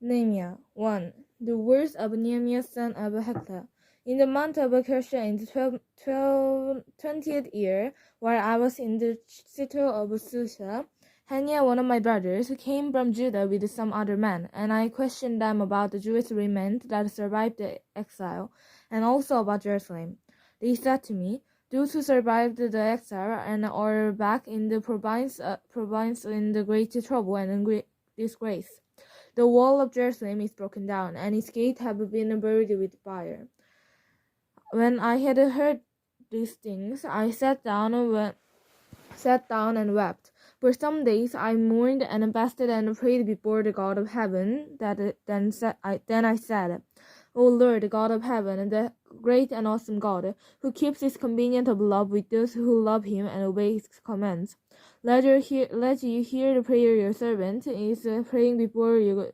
Nehemiah 1. The words of Nehemiah son of Hekla. In the month of Kirsha in the 20th year, while I was in the citadel of Susha, Hananiah, one of my brothers, came from Judah with some other men, and I questioned them about the Jewish remnant that survived the exile, and also about Jerusalem. They said to me, "Those who survived the exile and are back in the province in the great trouble and in great disgrace. The wall of Jerusalem is broken down, and its gates have been buried with fire." When I had heard these things, I sat down and wept. For some days I mourned and fasted and prayed before the God of heaven. Then I said, "O Lord, God of heaven, the great and awesome God, who keeps his covenant of love with those who love him and obey his commands, let you hear the prayer your servant is praying before you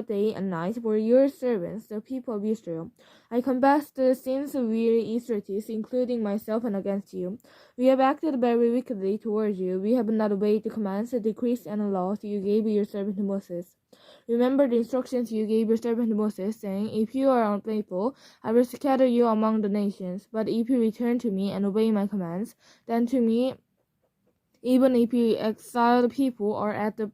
day and night for your servants, the people of Israel. I confess the sins we Israelites, including myself, and against you. We have acted very wickedly towards you. We have not obeyed the commands, the decrees, and laws you gave your servant Moses. Remember the instructions you gave your servant Moses, saying, 'If you are unfaithful, I will scatter you among the nations. But if you return to me and obey my commands, then to me, even if you exile the people or at the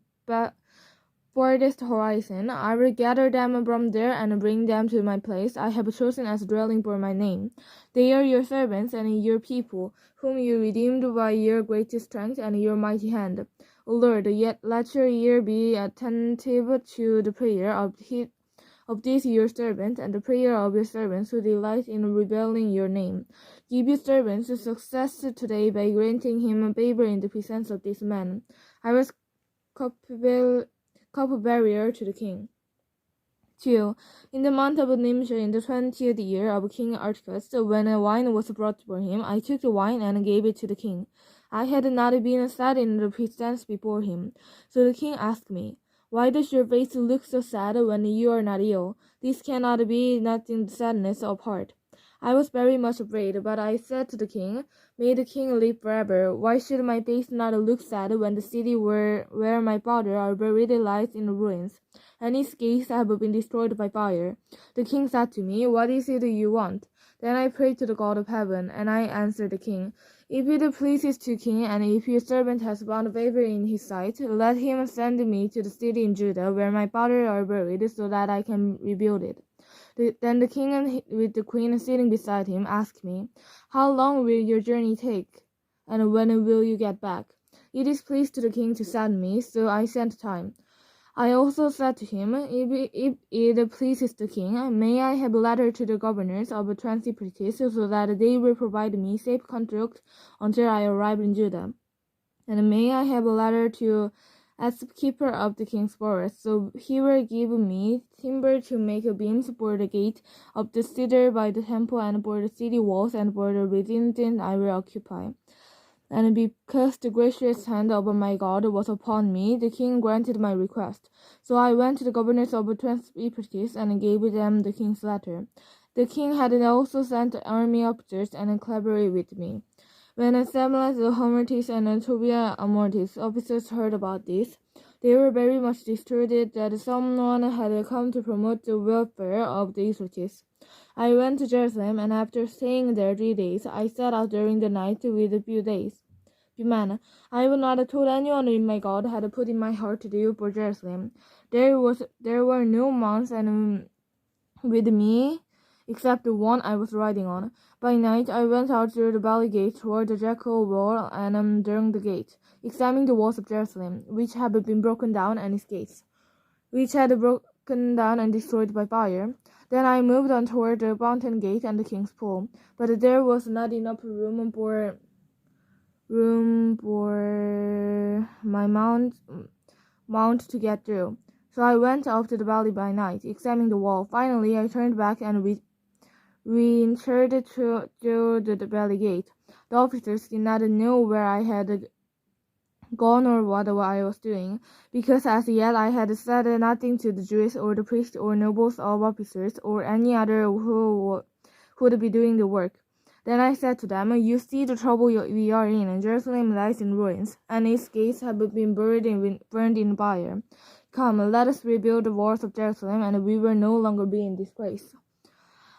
farthest horizon, I will gather them from there and bring them to my place I have chosen as a dwelling for my name. They are your servants and your people, whom you redeemed by your great strength and your mighty hand. O Lord, yet let your ear be attentive to the prayer of this your servant and the prayer of your servants who delight in revealing your name. Give your servants success today by granting him favor in the presence of this man." I was cupbearer to the king. 2. In the month of Nimshah, in the 20th year of King Artaxerxes, when wine was brought for him, I took the wine and gave it to the king. I had not been sad in the presence before him. So the king asked me, "Why does your face look so sad when you are not ill? This cannot be nothing sadness of heart." I was very much afraid, but I said to the king, "May the king live forever. Why should my face not look sad when the city where my father are buried lies in ruins, and its gates have been destroyed by fire?" The king said to me, "What is it you want?" Then I prayed to the God of heaven, and I answered the king, "If it pleases the king, and if your servant has found favor in his sight, let him send me to the city in Judah where my father are buried, so that I can rebuild it." Then the king, with the queen sitting beside him, asked me, "How long will your journey take, and when will you get back?" It is pleased to the king to send me, so I sent time. I also said to him, "If it pleases the king, may I have a letter to the governors of Transcyprius, so that they will provide me safe conduct until I arrive in Judah. And may I have a letter to as keeper of the king's forest, so he will give me timber to make beams for the gate of the cedar by the temple and for the city walls and for the residence I will occupy." And because the gracious hand of my God was upon me, the king granted my request. So I went to the governors of Transcyprius and gave them the king's letter. The king had also sent army officers and cavalry with me. When Samlas, Homertis, and Tobiah Amortis officers heard about this, they were very much disturbed that someone had come to promote the welfare of the Israelites. I went to Jerusalem, and after staying there 3 days, I set out during the night with a few men. I would not have told anyone in my God had put in my heart to do for Jerusalem. There were no monks and with me, except the one I was riding on. By night I went out through the valley gate toward the Jackal wall, and during the gate, examining the walls of Jerusalem, which had been broken down, and its gates, which had broken down and destroyed by fire. Then I moved on toward the fountain gate and the king's pool, but there was not enough room for my mount to get through. So I went up to the valley by night, examining the wall. Finally, I turned back and re-entered through the valley gate. The officers did not know where I had gone or what I was doing, because as yet I had said nothing to the Jews or the priests or nobles or officers or any other who would be doing the work. Then I said to them, "You see the trouble we are in, and Jerusalem lies in ruins, and its gates have been burned in fire. Come, let us rebuild the walls of Jerusalem, and we will no longer be in disgrace.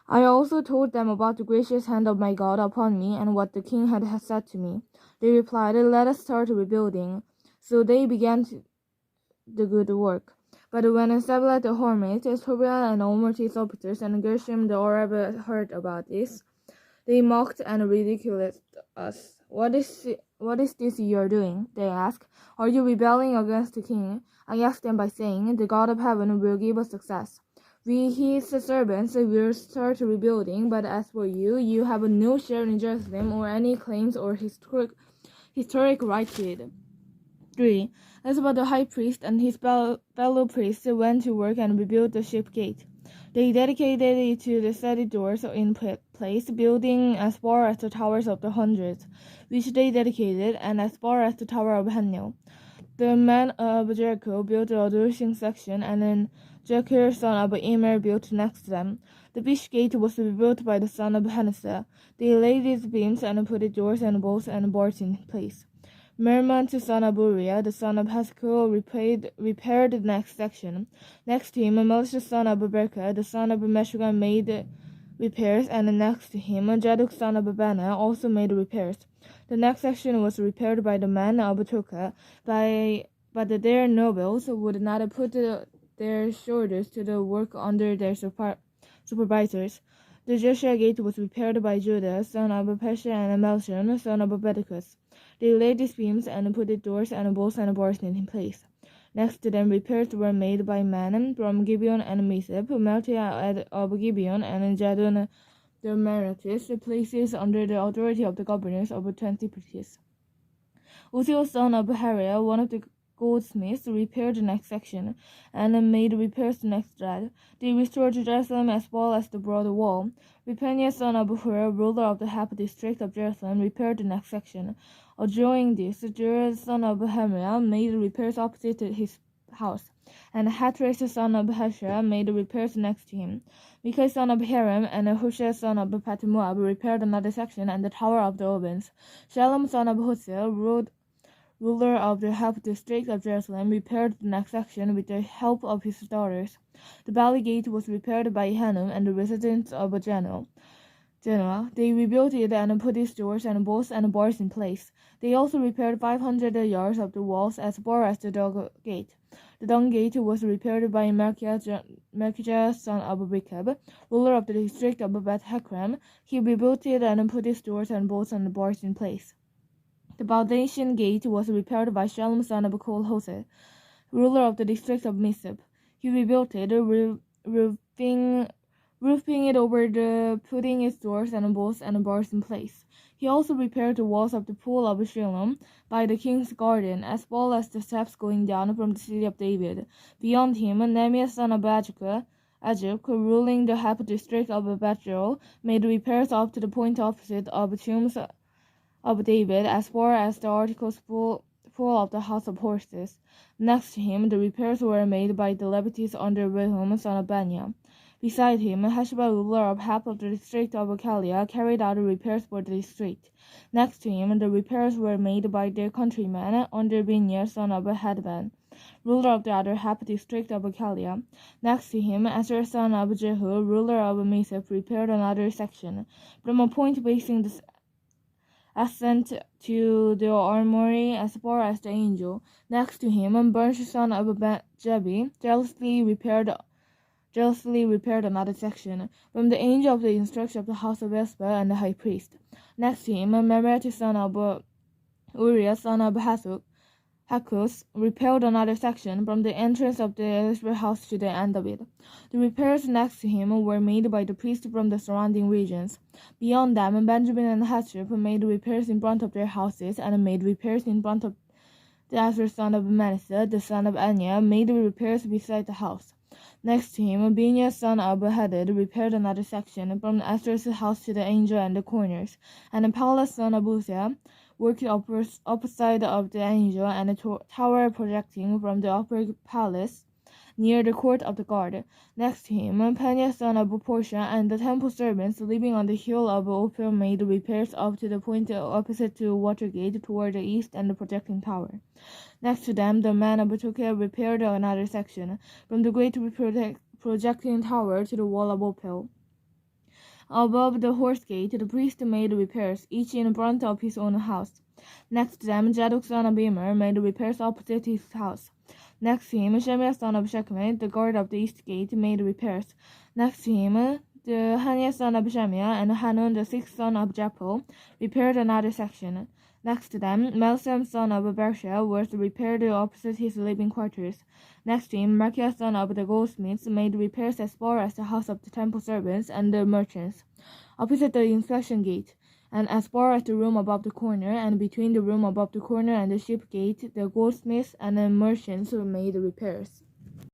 I also told them about the gracious hand of my God upon me and what the king had said to me. They replied, let us start rebuilding. So they began the good work. But when Sabbath the Hormate, Tobiah and all his officers, and Gershom the Arab heard about this, they mocked and ridiculed us. What is this you are doing? They asked. Are you rebelling against the king? I asked them by saying, the God of heaven will give us success. We, his servants, will start rebuilding, but as for you, you have no share in Jerusalem or any claims or historic right to it. 3. As about the high priest and his fellow priests went to work and rebuilt the sheep gate. They dedicated it to the steady doors in place, building as far as the towers of the hundreds, which they dedicated, and as far as the tower of Hanel. The men of Jericho built the adjoining section, and then Jechir son of Immer built next to them. The fish gate was rebuilt by the son of Hanessa. They laid its beams and put its doors and bolts and bars in place. Mermont, son of Uriah, the son of Haskell, repaired the next section. Next to him, Melchizedek, son of Berka, the son of Meshullam, made repairs, and next to him, Zadok, son of Bana, also made repairs. The next section was repaired by the men of Toka, but their nobles would not put their shoulders to the work under their supervisors. The Joshua gate was repaired by Judah, son of Pesha, and Melchon, son of Bedecus. They laid its beams and put its doors and bolts and bars in place. Next to them, repairs were made by men from Gibeon and Mizpah, Meltiah of Gibeon, and Jadon the Merethites, places under the authority of the governors of 20 cities. Uzziel, son of Hariah, one of the goldsmiths, repaired the next section, and made repairs next to that. They restored Jerusalem as well as the broad wall. Repeniah, son of Hur, ruler of the half district of Jerusalem, repaired the next section. Adjoining this, Jerah, son of Hemiah, made repairs opposite his house, and Hatrash, son of Hashra, made repairs next to him. Micah, son of Haram, and Hushah, son of Patmoab, repaired another section and the tower of the ovens. Shalom, son of Hosea, ruler of the half district of Jerusalem, repaired the next section with the help of his daughters. The valley gate was repaired by Hanun and the residents of Genoa. They rebuilt it and put its doors and bolts and bars in place. They also repaired 500 yards of the walls as far as the Dung gate. The Dung gate was repaired by Melchizedek, son of Rechab, ruler of the district of Beth Hakram. He rebuilt it and put its doors and bolts and bars in place. The foundation gate was repaired by Shalom, son of Kol-Hoseh, ruler of the district of Mizpah. He rebuilt it, roofing it over, putting its doors and bolts and bars in place. He also repaired the walls of the pool of Shalom by the king's garden, as well as the steps going down from the city of David. Beyond him, Nehemiah, son of Ajuk, ruling the half district of Bethel, made repairs up to the point opposite of the tombs of David, as far as the articles full of the house of horses. Next to him, the repairs were made by the Levites under Rehum, son of Baniah. Beside him, Hashbah, ruler of half of the district of Achalia, carried out repairs for the district. Next to him, the repairs were made by their countrymen under Binyah, son of Hadban, ruler of the other half district of Achalia. Next to him, Asher, son of Jehu, ruler of Mizpah, repaired another section, from a point facing the ascent to the armory as far as the angel. Next to him, Bunch, son of Jebi, jealously repaired another section, from the angel of the instruction of the house of Espa and the high priest. Next to him, Merati, son of Uriah, son of Hakkus, repaired another section, from the entrance of the Ezra house to the end of it. The repairs next to him were made by the priests from the surrounding regions. Beyond them, Benjamin and Hashub made repairs in front of their houses, and made repairs in front of the Ezra, son of Manasseh, the son of Anya, made repairs beside the house. Next to him, Binyah, son of Hadid, repaired another section, from Esther's house to the angel and the corners, and Paulus, son of Uzziah, worked opposite of the angel and the tower projecting from the upper palace. near the court of the guard. Next to him, Peniah son of Portia and the temple servants living on the hill of Ophir made repairs up to the point opposite to Watergate toward the east and the projecting tower. Next to them, the men of Tekoa repaired another section, from the great projecting tower to the wall of Ophel. Above the horse gate, the priest made repairs, each in front of his own house. Next to them, Zadok son of Immer made repairs opposite his house. Next to him, Shemiah son of Shechemith, the guard of the east gate, made repairs. Next to him, the Hananiah son of Shemiah and Hanun the sixth son of Japhel repaired another section. Next to them, Melsom son of Bersha was repaired opposite his living quarters. Next to him, Micaiah son of the goldsmiths made repairs as far as the house of the temple servants and the merchants, opposite the inspection gate, and as far as the room above the corner, and between the room above the corner and the ship gate, the goldsmiths and the merchants made repairs.